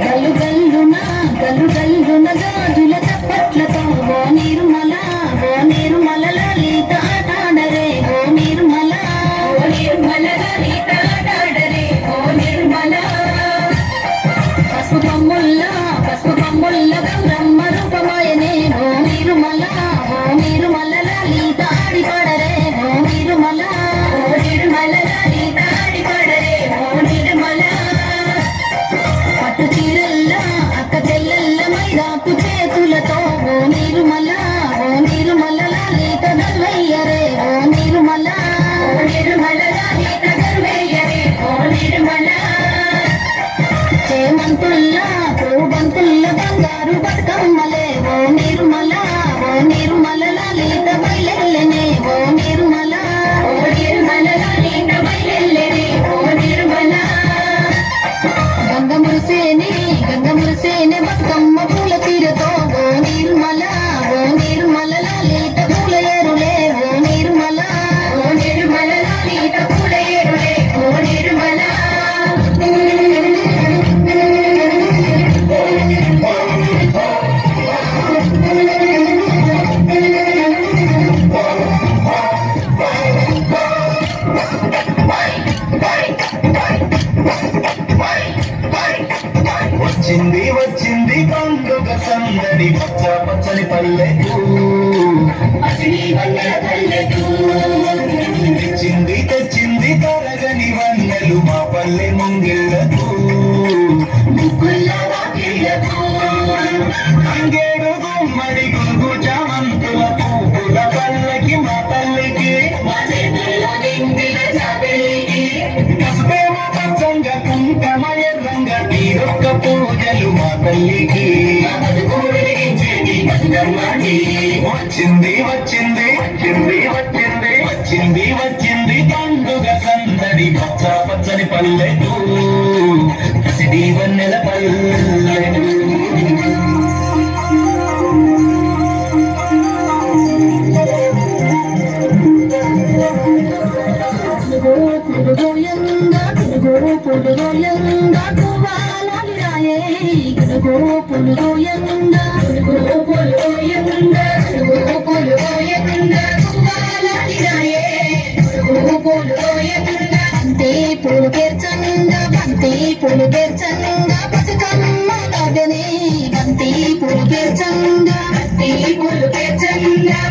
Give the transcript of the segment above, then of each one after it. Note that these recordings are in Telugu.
గల్లు గల్లున గాజుల చప్పట్లతో ఓ నిర్మల లలిత ఆటాడరే ఓ నిర్మల లలిత ఆటాడరే ఓ నిర్మల పసుపు కొమ్ముల్ల గౌరమ్మ రూపమాయనే ఓ నిర్మల లలిత ఆడి పాడరే ఓ నిర్మల లలిత ఆడి పాడరే ఓ నిర్మల పట్టు చీరల్ల అక్క చెల్లెల్ల మైదాకు చేతులతో ఓ నిర్మల లలిత గర్వయ్యరే ఓ నిర్మల లలిత గర్వయ్యరే ఓ నిర్మల చేమంతుల్ల పూబంతుల్ల బంగారు బతుకమ్మలే ఓ నిర్మల లలిత బయలెల్లనే ఓ నిర్మల లలిత బయలెల్లనే ఓ నిర్మల గంగ మురిసేనే బతుకమ్మ పూల తీరతో ఓ నిర్మల లలిత పూల ఏరులే ఓ నిర్మల లలిత పూల ఏరులే ఓ నిర్మల వచ్చింది పండుగ సందడి పచ్చని పల్లెకు తెచ్చింది తరగని వన్నెలు మా పల్లె ముంగిళ్లకు అంగేడు గుమ్మడి గుంగు చామంతుల పువ్వుల పల్లెకి మా తల్లికి పసుపేమో పచ్చంగా కుంకమ ఎర్రంగా తీరొక్క పూజలు మా తల్లికి వచ్చింది పండుగ సందడి పచ్చని పల్లెకు కసిడి వన్నెల పల్లెకు బంతి పూలు పేర్చంగా బతుకమ్మ లాగనే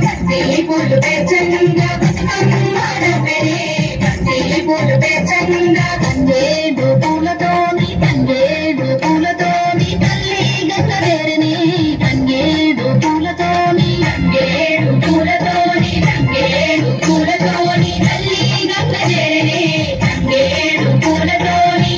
బంతి పూలు పేర్చంగా బతుకమ్మ లాగనే బంతి పూలు పేర్చంగా తంగేడు పూలతోని తల్లి గంగరేరని తంగేడు పూలతోని తల్లి గంగరేరని తంగేడు పూలతోని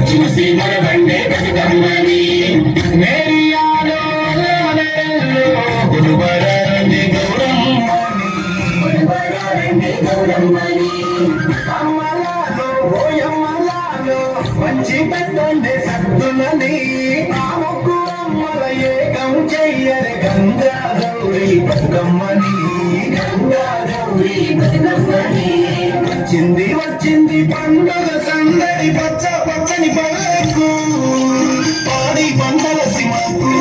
చూసి మురవండే బతుకమ్మని మేరియాలో గురువరారండి గౌరమ్మని అమ్మలాలో ఓయమ్మలాలో మంచి పెట్టండి సత్తులని ఆ ముగ్గు అమ్మల ఏకం చెయ్యరు గంగా గౌరీ బతుకమ్మని వచ్చింది పండుగ సందడి పచ్చని పల్లెకు పాడి పంటల సిమకు